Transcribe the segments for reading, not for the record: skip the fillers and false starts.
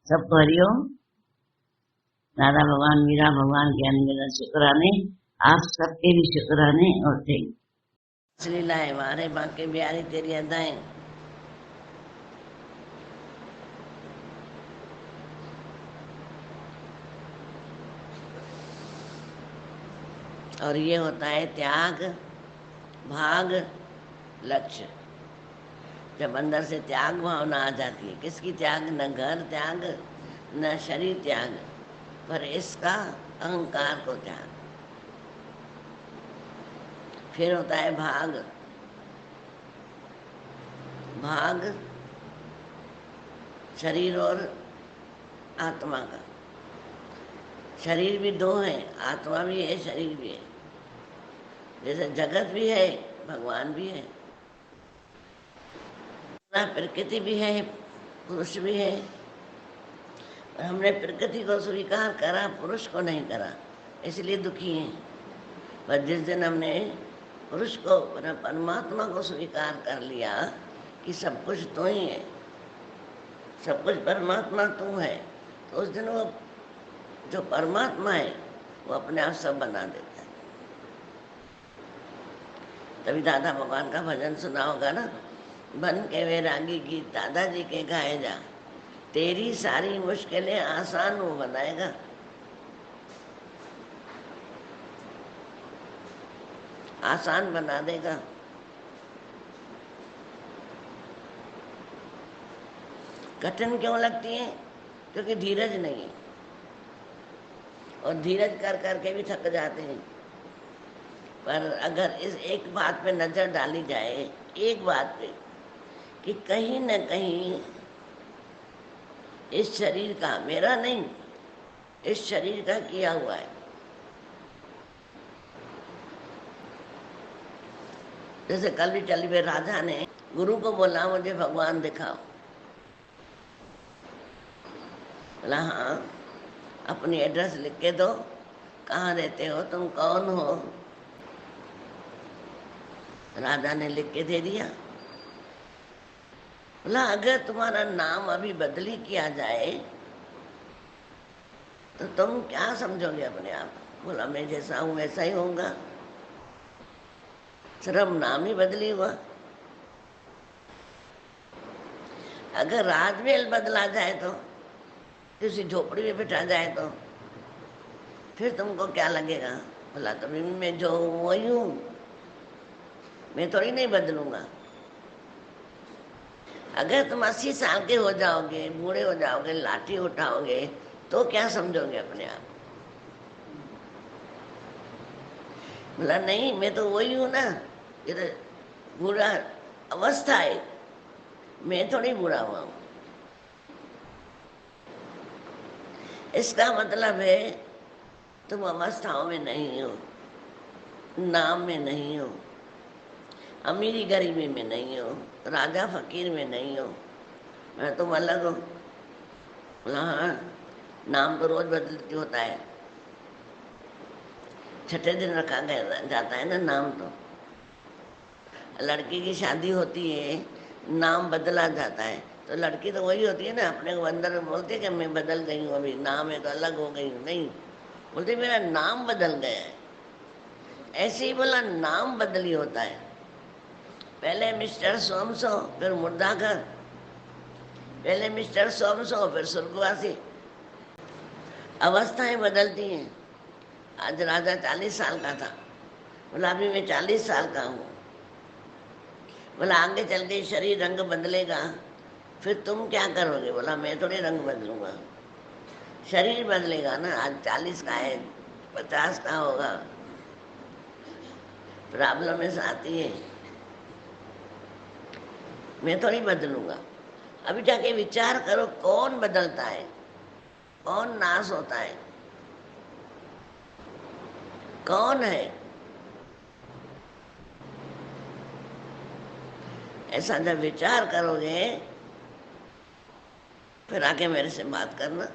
सबको हरिओम। दादा भगवान, मीरा भगवान के अनगिनत शुक्राने, आप सबके भी शुक्राने और थैंक। लीलाएं मारे बांके बिहारी तेरी अदाएं। और ये होता है त्याग, भाग, लक्ष्य। जब अंदर से त्याग भावना आ जाती है, किसकी त्याग? न घर त्याग, न शरीर त्याग, पर इसका अहंकार को त्याग। फिर होता है भाग। भाग शरीर और आत्मा का। शरीर भी दो है, आत्मा भी है, शरीर भी है। जैसे जगत भी है, भगवान भी है, प्रकृति भी है, पुरुष भी है। और हमने प्रकृति को स्वीकार करा, पुरुष को नहीं करा, इसलिए दुखी हैं। पर जिस दिन हमने पुरुष को, परमात्मा को स्वीकार कर लिया कि सब कुछ तू ही है, सब कुछ परमात्मा तू है, तो उस दिन वो जो परमात्मा है वो अपने आप सब बना देता है। तभी दादा भगवान का भजन सुना होगा ना, बन के वैरागी गीत दादाजी के गाए जा, तेरी सारी मुश्किलें आसान वो बनाएगा। आसान बना देगा। कठिन क्यों लगती है? क्योंकि धीरज नहीं है, और धीरज कर करके भी थक जाते हैं। पर अगर इस एक बात पे नजर डाली जाए, एक बात पे, कि कहीं न कहीं इस शरीर का, मेरा नहीं, इस शरीर का किया हुआ है। जैसे कल भी चली हुए राजा ने गुरु को बोला मुझे भगवान दिखाओ। बोला हाँ, अपनी एड्रेस लिख के दो, कहाँ रहते हो, तुम कौन हो। राजा ने लिख के दे दिया। बोला अगर तुम्हारा नाम अभी बदली किया जाए तो तुम क्या समझोगे अपने आप? बोला मैं जैसा हूं वैसा ही होऊंगा, सिर्फ नाम ही बदली हुआ। अगर राजमहल बदला जाए तो, किसी झोपड़ी में बिठा जाए तो फिर तुमको क्या लगेगा? बोला तभी मैं जो हूं वही हूं, मैं थोड़ी नहीं बदलूंगा। अगर तुम 80 साल के हो जाओगे, बूढ़े हो जाओगे, लाठी उठाओगे, तो क्या समझोगे अपने आप? बोला नहीं, मैं तो वही हूं ना, ये तो बुरा अवस्था है, मैं थोड़ी बुरा हुआ हूं। इसका मतलब है तुम अवस्थाओं में नहीं हो, नाम में नहीं हो, अमीरी गरीबी में नहीं हो, राजा फकीर में नहीं हो, मैं तुम अलग हो। बोला हाँ, नाम तो रोज बदलती होता है, छठे दिन रखा गया जाता है ना नाम। तो लड़की की शादी होती है, नाम बदला जाता है, तो लड़की तो वही होती है ना, अपने को अंदर बोलते कि मैं बदल गई हूँ, अभी नाम है तो अलग हो गई हूँ। नहीं, बोलते मेरा नाम बदल गया है। ऐसे ही बोला नाम बदली होता है। पहले मिस्टर सोमसो, फिर मुर्दाघर, पहले मिस्टर सोमसो, फिर स्वर्गवासी। अवस्थाएं बदलती हैं। आज राजा 40 साल का था, बोला अभी मैं 40 साल का हूँ। बोला आगे चल के शरीर रंग बदलेगा, फिर तुम क्या करोगे? बोला मैं थोड़े रंग बदलूंगा, शरीर बदलेगा ना। आज 40 का है, 50 का होगा, प्रॉब्लम ऐसा आती है, मैं थोड़ी बदलूंगा। अभी जाके विचार करो, कौन बदलता है, कौन नाश होता है, कौन है? ऐसा जब विचार करोगे फिर आके मेरे से बात करना।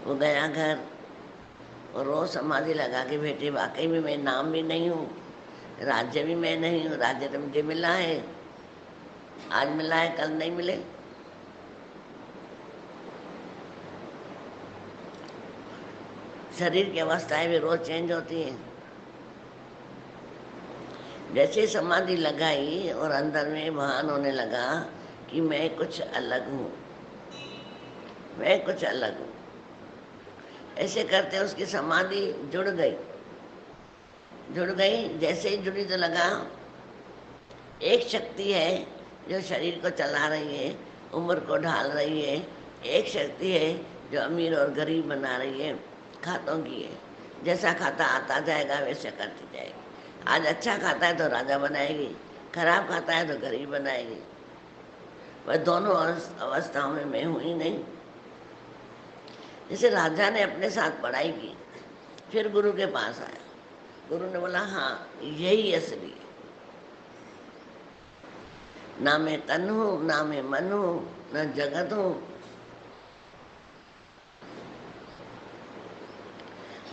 वो गया घर और रोज समाधि लगा के बैठे, वाकई में मैं नाम भी नहीं हूँ, राज्य भी मैं नहीं हूँ। राज्य तो मुझे मिला है, आज मिला है, कल नहीं मिले। शरीर की अवस्थाएं भी रोज चेंज होती हैं। जैसे समाधि लगाई और अंदर में भान होने लगा कि मैं कुछ अलग हूँ, मैं कुछ अलग हूँ, ऐसे करते उसकी समाधि जुड़ गई। जुड़ गई, जैसे ही जुड़ी तो लगा एक शक्ति है जो शरीर को चला रही है, उम्र को ढाल रही है। एक शक्ति है जो अमीर और गरीब बना रही है, खातों की है। जैसा खाता आता जाएगा वैसे करती जाएगी। आज अच्छा खाता है तो राजा बनाएगी, खराब खाता है तो गरीब बनाएगी। वह दोनों अवस्थाओं में मैं हूँ ही नहीं। जैसे राजा ने अपने साथ पढ़ाई की, फिर गुरु के पास आया, गुरु ने बोला हाँ यही असली है, ना मैं तन हूँ, ना मैं मन हूँ, न जगत हूँ,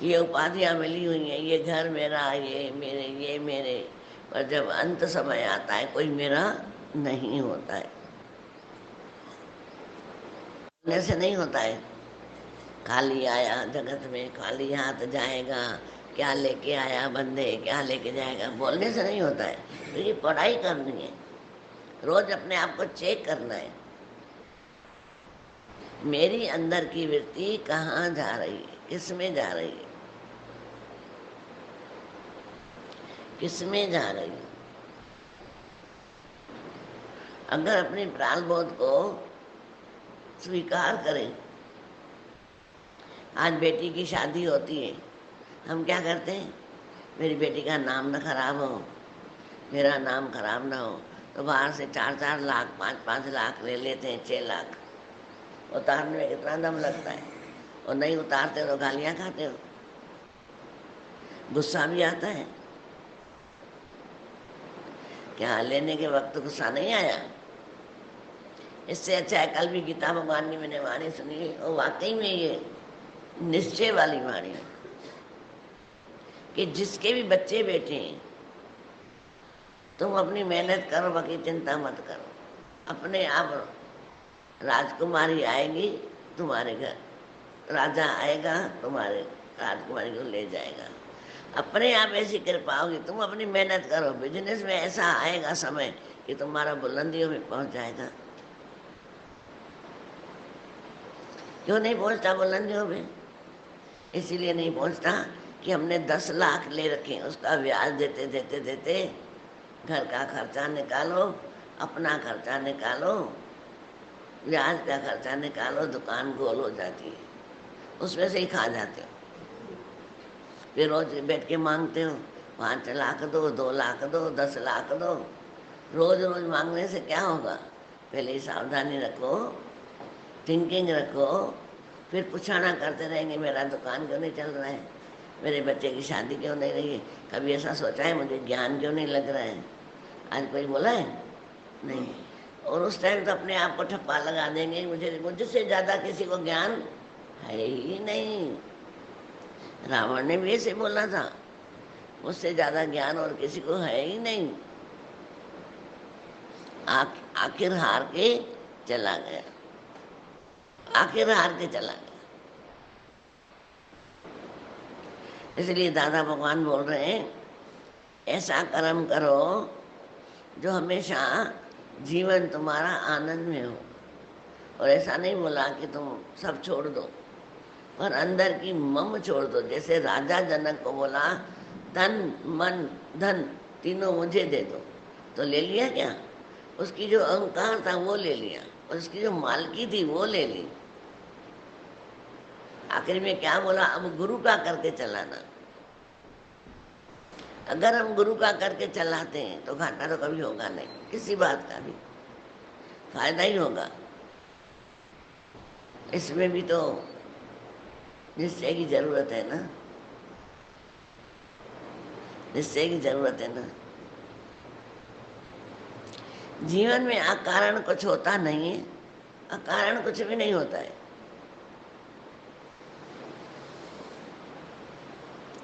ये उपाधियाँ मिली हुई हैं, ये घर मेरा, ये मेरे, ये मेरे। पर जब अंत समय आता है कोई मेरा नहीं होता है। ऐसे नहीं होता है, खाली आया जगत में खाली हाथ जाएगा, क्या लेके आया बंदे, क्या लेके जाएगा, बोलने से नहीं होता है। तो ये पढ़ाई करनी है, रोज अपने आप को चेक करना है, मेरी अंदर की वृत्ति कहाँ जा रही है, किस में जा रही है, किस में जा रही है। अगर अपने प्राणबोध को स्वीकार करें। आज बेटी की शादी होती है, हम क्या करते हैं, मेरी बेटी का नाम न खराब हो, मेरा नाम खराब ना हो, तो बाहर से 4-4 लाख 5-5 लाख ले लेते हैं, 6 लाख। उतारने में कितना दम लगता है, और नहीं उतारते तो गालियाँ खाते हो, गुस्सा भी आता है। क्या लेने के वक्त गुस्सा नहीं आया? इससे अच्छा है, कल भी गीता भगवान की मैंने वाणी सुनी और वाकई में ये निश्चय वाली वाणी है कि जिसके भी बच्चे बैठे हैं तुम अपनी मेहनत करो, बाकी चिंता मत करो। अपने आप राजकुमारी आएगी तुम्हारे घर, राजा आएगा तुम्हारे राजकुमारी को ले जाएगा। अपने आप ऐसी कृपा होगी, तुम अपनी मेहनत करो। बिजनेस में ऐसा आएगा समय कि तुम्हारा बुलंदियों में पहुंच जाएगा। क्यों नहीं पहुंचता बुलंदियों में? इसीलिए नहीं पहुंचता कि हमने 10 लाख ले रखे, उसका ब्याज देते देते देते घर का खर्चा निकालो, अपना खर्चा निकालो, ब्याज का खर्चा निकालो, दुकान गोल हो जाती है, उसमें से ही खा जाते हो। फिर रोज बैठ के मांगते हो, 5 लाख दो, 2 लाख दो, 10 लाख दो। रोज रोज मांगने से क्या होगा? पहले ही सावधानी रखो, थिंकिंग रखो, फिर पुछाना करते रहेंगे, मेरा दुकान क्यों नहीं चल रहा है, मेरे बच्चे की शादी क्यों नहीं रही है। कभी ऐसा सोचा है मुझे ज्ञान क्यों नहीं लग रहा है? आज कोई बोला है? नहीं। और उस टाइम तो अपने आप को ठप्पा लगा देंगे, मुझसे ज़्यादा किसी को ज्ञान है ही नहीं। रावण ने भी ऐसे बोला था, मुझसे ज़्यादा ज्ञान और किसी को है ही नहीं। आखिर हार के चला गया, आखिर हार के चला गया। इसलिए दादा भगवान बोल रहे हैं, ऐसा कर्म करो जो हमेशा जीवन तुम्हारा आनंद में हो। और ऐसा नहीं बोला कि तुम सब छोड़ दो, पर अंदर की मम छोड़ दो। जैसे राजा जनक को बोला, तन मन धन तीनों मुझे दे दो, तो ले लिया क्या? उसकी जो अहंकार था वो ले लिया, और उसकी जो मालकी थी वो ले ली। आखिर में क्या बोला? अब गुरु का करके चलाना। अगर हम गुरु का करके चलाते हैं तो घाटा तो कभी होगा नहीं, किसी बात का भी फायदा ही होगा। इसमें भी तो निश्चय की जरूरत है ना, निश्चय की जरूरत है ना। जीवन में अकारण कुछ होता नहीं है, अकारण कुछ भी नहीं होता है।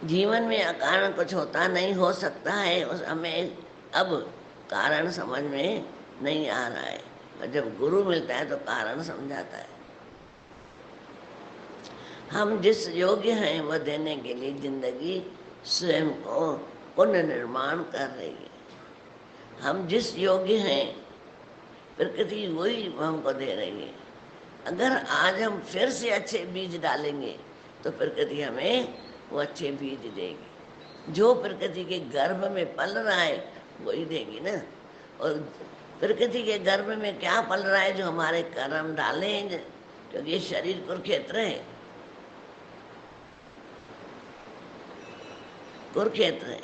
जीवन में अकारण कुछ होता नहीं, हो सकता है उस हमें अब कारण समझ में नहीं आ रहा है, पर जब गुरु मिलता है तो कारण समझाता है। हम जिस योग्य हैं वह देने के लिए जिंदगी स्वयं को पुनर्निर्माण कर रही है। हम जिस योग्य हैं प्रकृति वही हमको दे रही है। अगर आज हम फिर से अच्छे बीज डालेंगे तो प्रकृति हमें वो अच्छे बीज देगी। जो प्रकृति के गर्भ में पल रहा है वही देगी ना। और प्रकृति के गर्भ में क्या पल रहा है? जो हमारे कर्म डाले हैं, क्योंकि ये शरीर कुरुक्षेत्र है। कुरुक्षेत्र है,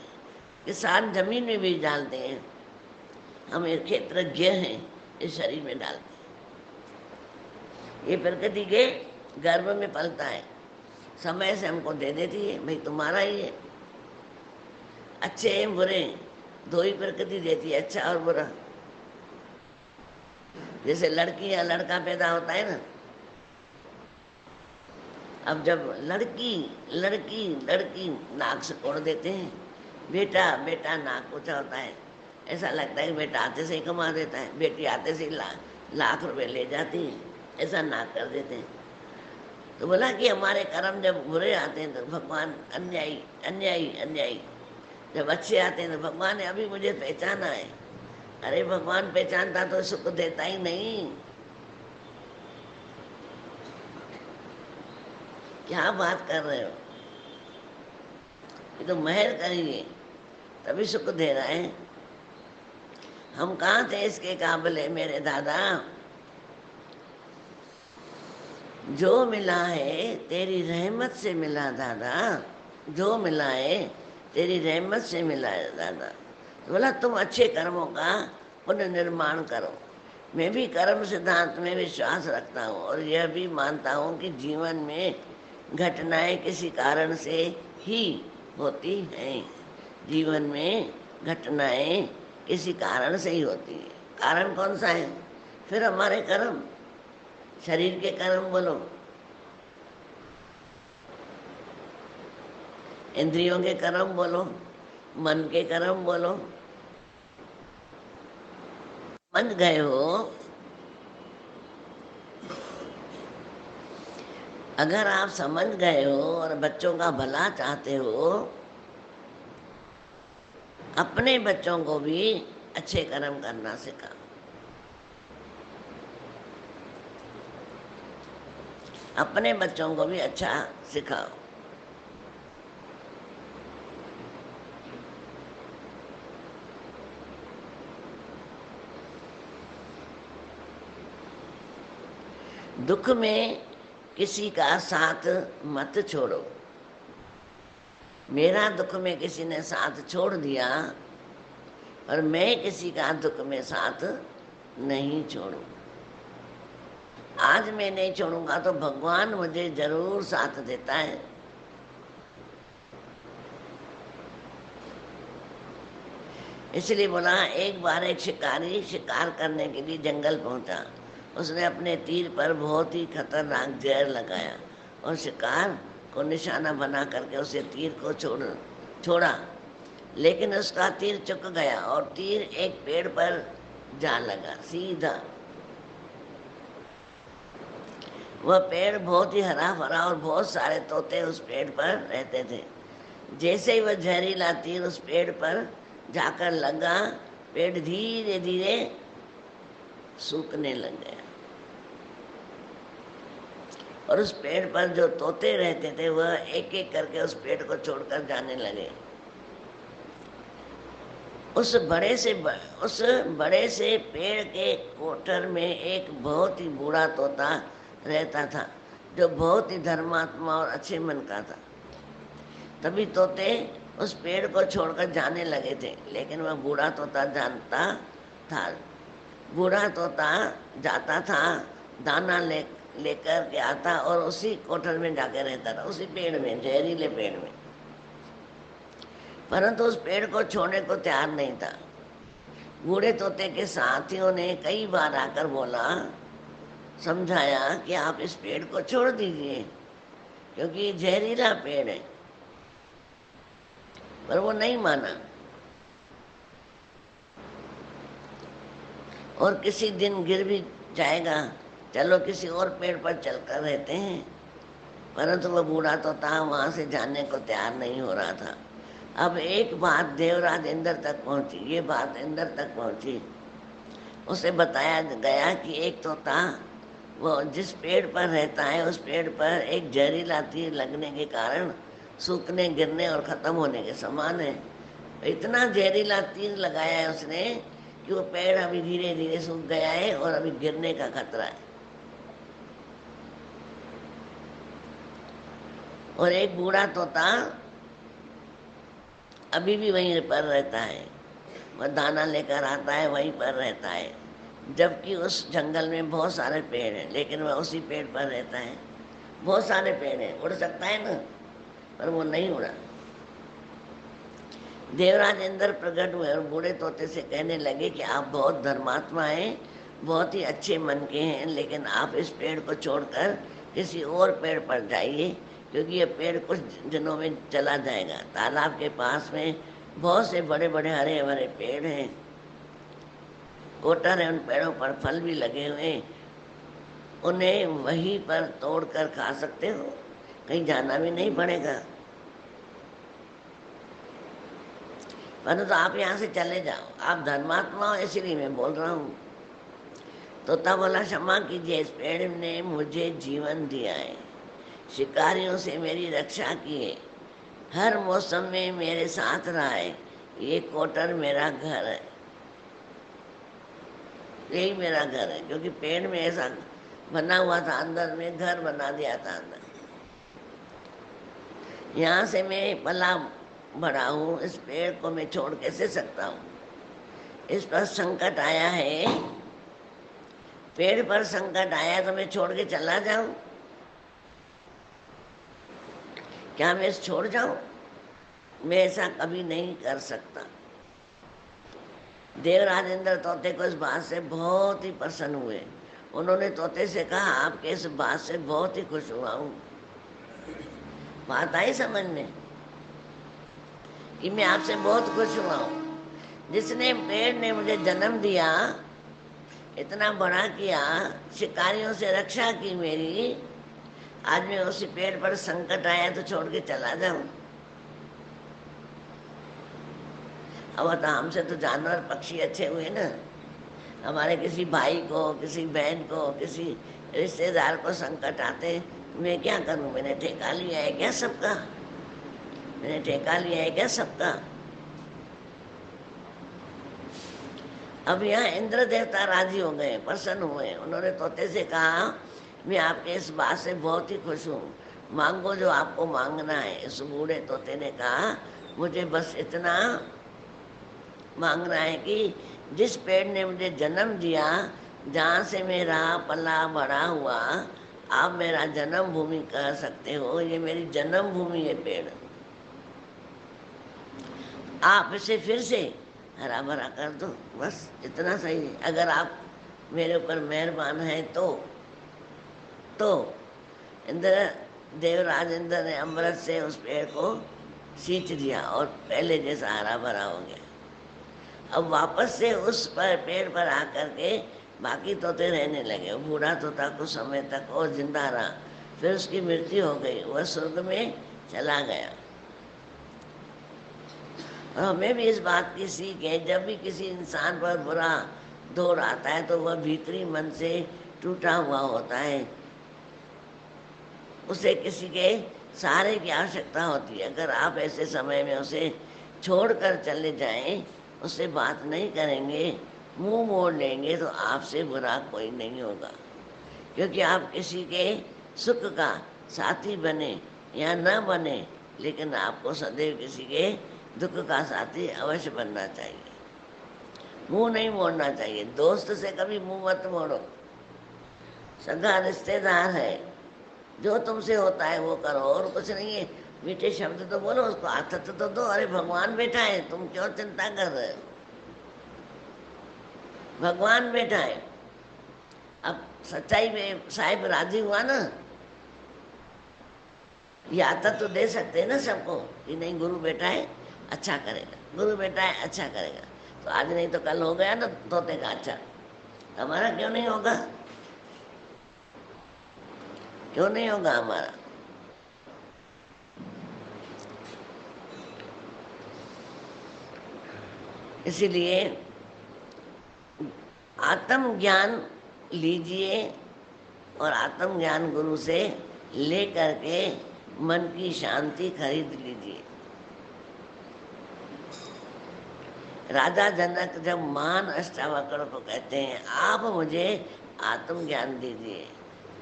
किसान जमीन में बीज डालते हैं, हम एक क्षेत्रज्ञ हैं, इस शरीर में डालते हैं। ये प्रकृति के गर्भ में पलता है, समय से हमको दे देती है, भाई तुम्हारा ही है। अच्छे हैं बुरे दो ही प्रकृति देती है, अच्छा और बुरा। जैसे लड़की या लड़का पैदा होता है ना, अब जब लड़की लड़की लड़की नाक से तोड़ देते हैं, बेटा बेटा नाक ऊंचा होता है, ऐसा लगता है कि बेटा आते से ही कमा देता है, बेटी आते से ही लाख रुपए ले जाती है, ऐसा नाक कर देते हैं। तो बोला कि हमारे कर्म जब बुरे आते हैं तो भगवान अन्यायी अन्यायी अन्यायी, जब अच्छे आते हैं तो भगवान ने अभी मुझे पहचाना है। अरे भगवान पहचानता तो सुख देता ही नहीं। क्या बात कर रहे हो? ये तो मेहर करिए तभी सुख दे रहा है। हम कहाँ थे इसके काबिल है मेरे दादा? जो मिला है तेरी रहमत से मिला दादा, जो मिला है तेरी रहमत से मिला है दादा। तो बोला तुम अच्छे कर्मों का पुनर्निर्माण करो। मैं भी कर्म सिद्धांत में विश्वास रखता हूँ और यह भी मानता हूँ कि जीवन में घटनाएं किसी कारण से ही होती हैं। जीवन में घटनाएं किसी कारण से ही होती है। कारण कौन सा है? फिर हमारे कर्म, शरीर के कर्म बोलो, इंद्रियों के कर्म बोलो, मन के कर्म बोलो। समझ गए हो? अगर आप समझ गए हो और बच्चों का भला चाहते हो, अपने बच्चों को भी अच्छे कर्म करना सिखाओ। अपने बच्चों को भी अच्छा सिखाओ। दुख में किसी का साथ मत छोड़ो। मेरा दुख में किसी ने साथ छोड़ दिया और मैं किसी का दुख में साथ नहीं छोड़ू। आज मैं नहीं छोड़ूंगा तो भगवान मुझे जरूर साथ देता है। इसलिए बोला, एक बार एक शिकारी शिकार करने के लिए जंगल पहुंचा। उसने अपने तीर पर बहुत ही खतरनाक जहर लगाया और शिकार को निशाना बना करके उसे तीर को छोड़ा, लेकिन उसका तीर चुक गया और तीर एक पेड़ पर जा लगा सीधा। वह पेड़ बहुत ही हरा भरा और बहुत सारे तोते उस पेड़ पर रहते थे। जैसे ही वह जहरीला तीर उस पेड़ पर जाकर लगा, पेड़ धीरे धीरे सूखने लग गया और उस पेड़ पर जो तोते रहते थे वह एक एक करके उस पेड़ को छोड़कर जाने लगे। उस बड़े से पेड़ के कोठर में एक बहुत ही बूढ़ा तोता रहता था, जो बहुत ही धर्मात्मा और अच्छे मन का था। तभी तोते उस पेड़ को छोड़कर जाने लगे थे, लेकिन वह बूढ़ा तोता जानता था। बूढ़ा तोता जाता था, दाना लेकर के आता और उसी कोठर में जाके रहता था, उसी पेड़ में, जहरीले पेड़ में। परंतु उस पेड़ को छोड़ने को तैयार नहीं था। बूढ़े तोते के साथियों ने कई बार आकर बोला, समझाया कि आप इस पेड़ को छोड़ दीजिए क्योंकि ये जहरीला पेड़ है, पर वो नहीं माना। और किसी दिन गिर भी जाएगा, चलो किसी और पेड़ पर चलकर रहते हैं। परंतु वह बूढ़ा तोता वहां से जाने को तैयार नहीं हो रहा था। अब एक बात देवराज इंद्र तक पहुंची, ये बात इंद्र तक पहुंची। उसे बताया गया कि एक तोता वो जिस पेड़ पर रहता है उस पेड़ पर एक जहरीला तीर लगने के कारण सूखने, गिरने और खत्म होने के समान है। इतना जहरीला तीर लगाया है उसने कि वो पेड़ अभी धीरे धीरे सूख गया है और अभी गिरने का खतरा है। और एक बूढ़ा तोता अभी भी वहीं पर रहता है, वह दाना लेकर आता है, वहीं पर रहता है, जबकि उस जंगल में बहुत सारे पेड़ हैं, लेकिन वह उसी पेड़ पर रहता है। बहुत सारे पेड़ हैं, उड़ सकता है ना, पर वो नहीं उड़ा। देवराज इंद्र प्रकट हुए और बूढ़े तोते से कहने लगे कि आप बहुत धर्मात्मा हैं, बहुत ही अच्छे मन के हैं, लेकिन आप इस पेड़ को छोड़कर किसी और पेड़ पर जाइए, क्योंकि ये पेड़ कुछ दिनों में चला जाएगा। तालाब के पास में बहुत से बड़े बड़े हरे भरे पेड़ हैं, कोटर है, उन पेड़ों पर फल भी लगे हुए, उन्हें वहीं पर तोड़ कर खा सकते हो, कहीं जाना भी नहीं पड़ेगा। परंतु आप यहाँ से चले जाओ, आप धर्मात्मा हो इसलिए मैं बोल रहा हूँ। तोता बोला, क्षमा कीजिए, इस पेड़ ने मुझे जीवन दिया है, शिकारियों से मेरी रक्षा की है, हर मौसम में मेरे साथ रहा है, ये कोटर मेरा घर है, यही मेरा घर है। क्योंकि पेड़ में ऐसा बना हुआ था, अंदर में घर बना दिया था अंदर। यहाँ से मैं पला बड़ा हूँ, इस पेड़ को मैं छोड़ कैसे सकता हूँ। इस पर संकट आया है, पेड़ पर संकट आया तो मैं छोड़ के चला जाऊं? क्या मैं छोड़ जाऊं? मैं ऐसा कभी नहीं कर सकता। देवराज इंद्र तोते को इस बात से बहुत ही प्रसन्न हुए। उन्होंने तोते से कहा, आपके इस बात से बहुत ही खुश हुआ हूँ। बात आई समझ में कि मैं आपसे बहुत खुश हुआ हूँ। जिसने पेड़ ने मुझे जन्म दिया, इतना बड़ा किया, शिकारियों से रक्षा की मेरी, आज मैं उसी पेड़ पर संकट आया तो छोड़ के चला जाऊं? अब तो हमसे तो जानवर पक्षी अच्छे हुए ना। हमारे किसी भाई को, किसी बहन को, किसी रिश्तेदार को संकट आते, मैं क्या करूं? मैंने ठेका लिया है क्या सबका? मैंने ठेका लिया है क्या सबका? अब यहाँ इंद्र देवता राजी हो गए, प्रसन्न हुए। उन्होंने तोते से कहा, मैं आपके इस बात से बहुत ही खुश हूँ, मांगो जो आपको मांगना है। इस बूढ़े तोते ने कहा, मुझे बस इतना मांगना है कि जिस पेड़ ने मुझे जन्म दिया, जहाँ से मेरा पला बड़ा हुआ, आप मेरा जन्म भूमि कह सकते हो, ये मेरी जन्म भूमि है पेड़, आप इसे फिर से हरा भरा कर दो, बस इतना सही है। अगर आप मेरे ऊपर मेहरबान हैं तो इंद्र, देवराज इंद्र ने अमृत से उस पेड़ को सींच दिया और पहले जैसा हरा भरा हो गया। अब वापस से उस पर पेड़ पर आकर के बाकी तोते रहने लगे। बूढ़ा तोता कुछ समय तक और जिंदा रहा, फिर उसकी मृत्यु हो गई, वह स्वर्ग में चला गया। और हमें भी इस बात की सीख है, जब भी किसी इंसान पर बुरा दौर आता है तो वह भीतरी मन से टूटा हुआ होता है, उसे किसी के सहारे की आवश्यकता होती है। अगर आप ऐसे समय में उसे छोड़कर चले जाएं, उससे बात नहीं करेंगे, मुंह मोड़ लेंगे, तो आपसे बुरा कोई नहीं होगा। क्योंकि आप किसी के सुख का साथी बने या न बने, लेकिन आपको सदैव किसी के दुख का साथी अवश्य बनना चाहिए। मुंह नहीं मोड़ना चाहिए। दोस्त से कभी मुंह मत मोड़ो, सगा रिश्तेदार है, जो तुमसे होता है वो करो, और कुछ नहीं है। मीठे शब्द तो बोलो, उसको आदत तो दो। अरे भगवान बैठा है, तुम क्यों चिंता कर रहे हो? भगवान बैठा है। अब सच्चाई में साहिब राजी हुआ ना, ये आदत तो दे सकते हैं ना सबको कि नहीं, गुरु बैठा है अच्छा करेगा, गुरु बैठा है अच्छा करेगा। तो आज नहीं तो कल हो गया ना तोते का अच्छा, हमारा क्यों नहीं होगा? क्यों नहीं होगा हमारा? इसीलिए आत्म ज्ञान लीजिए और आत्म ज्ञान गुरु से ले करके मन की शांति खरीद लीजिए। राजा जनक जब मान अष्टावक्र को कहते हैं आप मुझे आत्म ज्ञान दीजिए,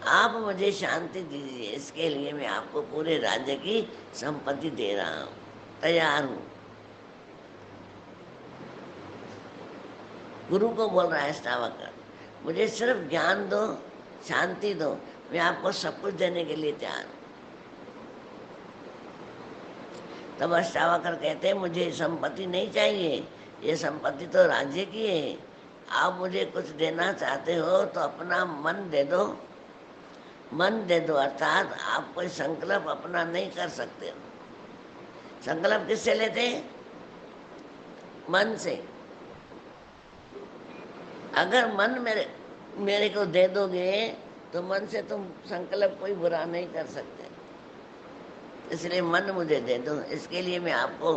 आप मुझे शांति दीजिए, इसके लिए मैं आपको पूरे राज्य की संपत्ति दे रहा हूँ, तैयार हूँ। गुरु को बोल रहा है अष्टावक्र, मुझे सिर्फ ज्ञान दो, शांति दो, मैं आपको सब कुछ देने के लिए तैयार हूँ। तब अष्टावक्र कहते हैं मुझे संपत्ति नहीं चाहिए, ये संपत्ति तो राज्य की है, आप मुझे कुछ देना चाहते हो तो अपना मन दे दो, मन दे दो। अर्थात आप कोई संकल्प अपना नहीं कर सकते हो। संकल्प किससे लेते हैं? मन से। अगर मन मेरे को दे दोगे तो मन से तुम संकल्प कोई बुरा नहीं कर सकते, इसलिए मन मुझे दे दो। इसके लिए मैं आपको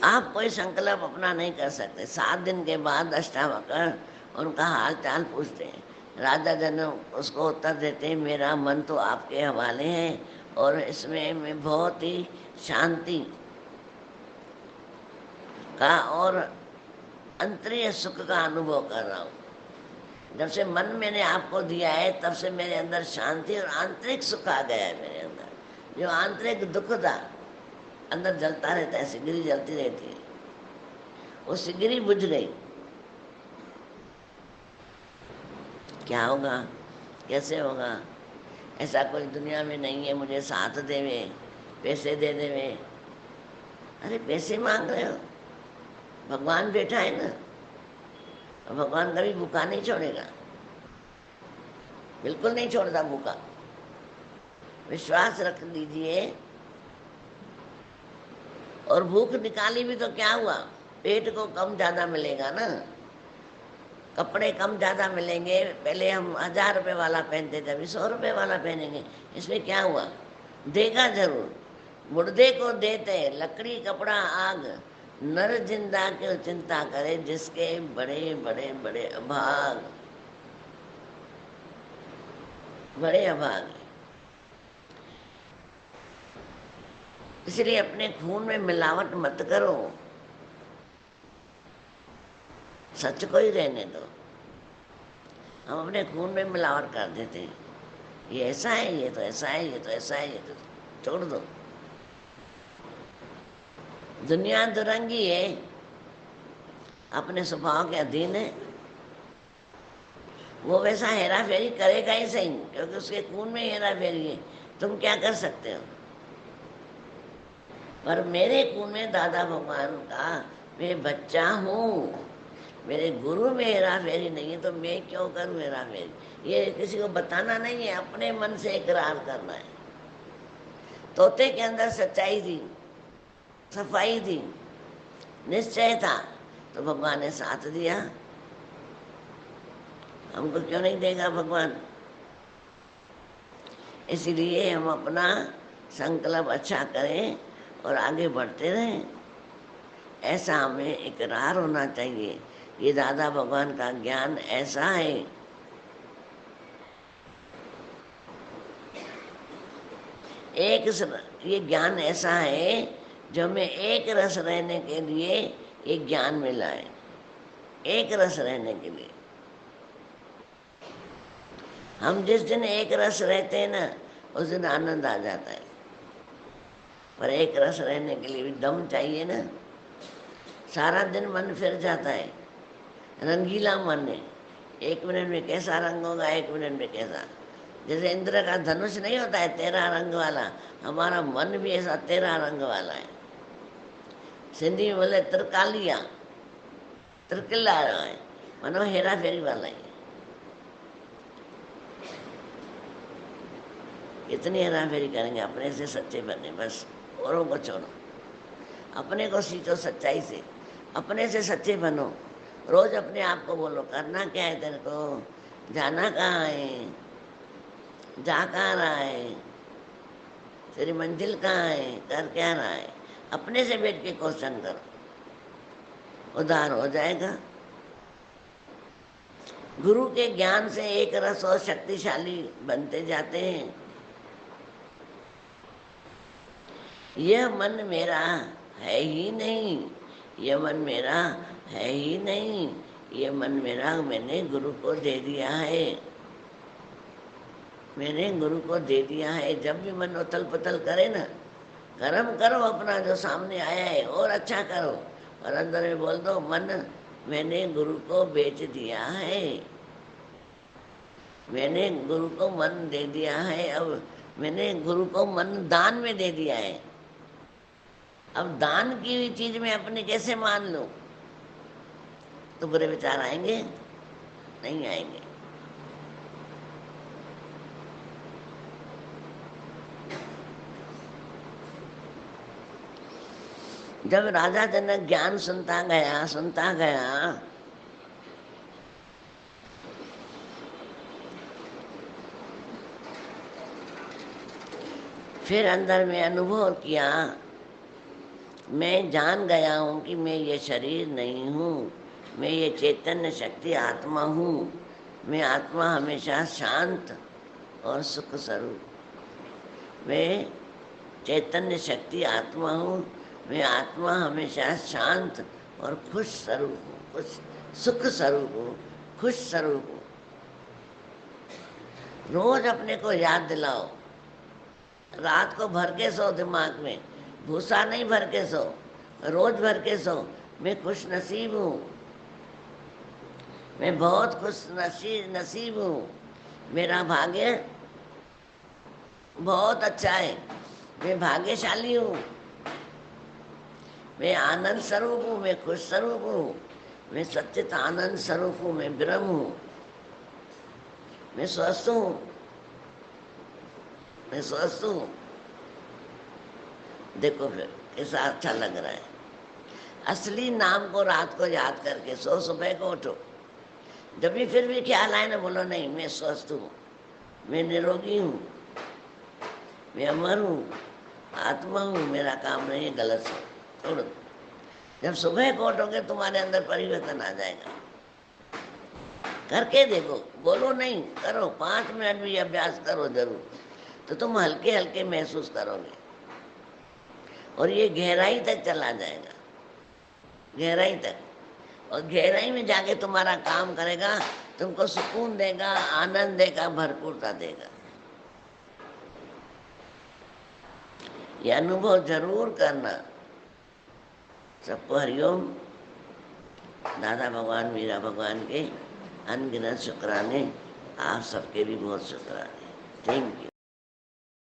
आप कोई संकल्प अपना नहीं कर सकते। 7 दिन के बाद अष्टावक्र उनका हाल चाल पूछते हैं। राजा जनक उसको उत्तर देते हैं मेरा मन तो आपके हवाले है और इसमें मैं बहुत ही शांति का और अंतरीय सुख का अनुभव कर रहा हूँ। जब से मन मैंने आपको दिया है तब से मेरे अंदर शांति और आंतरिक सुख आ गया है। मेरे अंदर जो आंतरिक दुख था अंदर जलता रहता है, सिगरी जलती रहती है, वो सिगरी बुझ गई। क्या होगा, कैसे होगा? ऐसा कोई दुनिया में नहीं है मुझे साथ देवे, पैसे दे देवे। अरे पैसे मांग रहे हो, भगवान बैठा है ना, और भगवान कभी भूखा नहीं छोड़ेगा, बिल्कुल नहीं छोड़ता भूखा। विश्वास रख लीजिए। और भूख निकाली भी तो क्या हुआ, पेट को कम ज़्यादा मिलेगा ना, कपड़े कम ज़्यादा मिलेंगे। पहले हम 1000 रुपये वाला पहनते थे, अभी 100 रुपये वाला पहनेंगे। इसमें क्या हुआ, देगा जरूर। मुर्दे को देते लकड़ी कपड़ा आग, नर जिंदा क्यों चिंता करे, जिसके बड़े बड़े बड़े अभाग, बड़े अभाग। इसलिए अपने खून में मिलावट मत करो, सच को ही रहने दो। हम अपने खून में मिलावट कर देते हैं, ये ऐसा है, ये तो ऐसा है, ये तो ऐसा है, ये तो छोड़ दो। दुनिया दुरंगी है, अपने स्वभाव के अधीन है। वो वैसा हेरा फेरी करेगा ही सही, क्योंकि उसके खून में हेरा फेरी है। तुम क्या कर सकते हो? पर मेरे खून में दादा भगवान का मैं बच्चा हूँ, मेरे गुरु में हेरा फेरी नहीं है, तो मैं क्यों करूँ हेरा फेरी? ये किसी को बताना नहीं है, अपने मन से इकरार करना है। तोते के अंदर सच्चाई थी, सफाई थी, निश्चय था, तो भगवान ने साथ दिया। हमको क्यों नहीं देगा भगवान? इसलिए हम अपना संकल्प अच्छा करें और आगे बढ़ते रहें। ऐसा हमें इकरार होना चाहिए, ये दादा भगवान का ज्ञान ऐसा है। ये ज्ञान ऐसा है जो हमें एक रस रहने के लिए ये ज्ञान मिला है, एक रस रहने के लिए। हम जिस दिन एक रस रहते हैं ना, उस दिन आनंद आ जाता है। पर एक रस रहने के लिए भी दम चाहिए ना। सारा दिन मन फिर जाता है, रंगीला मन है, 1 मिनट में कैसा रंग होगा, 1 मिनट में कैसा। जैसे इंद्र का धनुष नहीं होता है 13 रंग वाला, हमारा मन भी ऐसा 13 रंग वाला है। सिंधी में बोले त्रिकालिया, त्रिकिला है, मनो हेरा फेरी वाला है। कितनी हेरा फेरी करेंगे? अपने से सच्चे बने, बस औरों को छोड़ो, अपने को सींचो सच्चाई से, अपने से सच्चे बनो। रोज अपने आप को बोलो करना क्या है तेरे को, जाना कहाँ है, जा कहाँ रहा है, तेरी मंजिल कहाँ है, कर क्या रहा है, अपने से बैठ के क्वेश्चन करो, उद्धार हो जाएगा। गुरु के ज्ञान से एक रस और शक्तिशाली बनते जाते हैं। यह मन मेरा है ही नहीं, यह मन मेरा है ही नहीं, ये मन मेरा मैंने गुरु को दे दिया है, मैंने गुरु को दे दिया है। जब भी मन उथल पुथल करे ना, कर्म करो अपना जो सामने आया है और अच्छा करो, और अंदर में बोल दो मन मैंने गुरु को बेच दिया है, मैंने गुरु को मन दे दिया है, अब मैंने गुरु को मन दान में दे दिया है। अब दान की हुई चीज में अपने कैसे मान लूं? तो बुरे विचार आएंगे? नहीं आएंगे। जब राजा जनक ज्ञान सुनता गया, फिर अंदर में अनुभव किया, मैं जान गया हूँ कि मैं ये शरीर नहीं हूँ, मैं ये चैतन्य शक्ति आत्मा हूँ, मैं आत्मा हमेशा शांत और सुख स्वरूप, मैं चैतन्य शक्ति आत्मा हूँ, मैं आत्मा हमेशा शांत और खुश स्वरूप हूँ, खुश सुख स्वरूप हूँ, खुश स्वरूप हूँ। रोज अपने को याद दिलाओ, रात को भर के सो, दिमाग में भूसा नहीं भर के सो, रोज भर के सो, मैं खुश नसीब हूँ, मैं बहुत खुश नसीब हूँ, मेरा भाग्य बहुत अच्छा है, मैं भाग्यशाली हूँ, मैं आनंद स्वरूप हूँ, मैं खुश स्वरूप हूँ, मैं सच्चित आनंद स्वरूप हूँ, मैं ब्रह्म हूँ, मैं स्वस्थ हूँ, मैं स्वस्थ हूँ। देखो फिर कैसा अच्छा लग रहा है। असली नाम को रात को याद करके सो, सुबह को उठो, जब भी फिर भी ख्याल आए ना, बोलो नहीं मैं स्वस्थ हूँ, मैं निरोगी हूँ, मैं अमर हूँ, आत्मा हूँ, मेरा काम नहीं है गलत से छोड़ दो। जब सुबह को उठोगे तुम्हारे अंदर परिवर्तन आ जाएगा। करके देखो, बोलो नहीं, करो, 5 मिनट भी अभ्यास करो जरूर, तो तुम हल्के हल्के महसूस करोगे और ये गहराई तक चला जाएगा, गहराई तक। और गहराई में जाके तुम्हारा काम करेगा, तुमको सुकून देगा, आनंद देगा, भरपूरता देगा। ये अनुभव जरूर करना। सबको हरिओम। दादा भगवान, मीरा भगवान के अनगिनत शुक्राने, आप सबके भी बहुत शुक्राने। Thank you.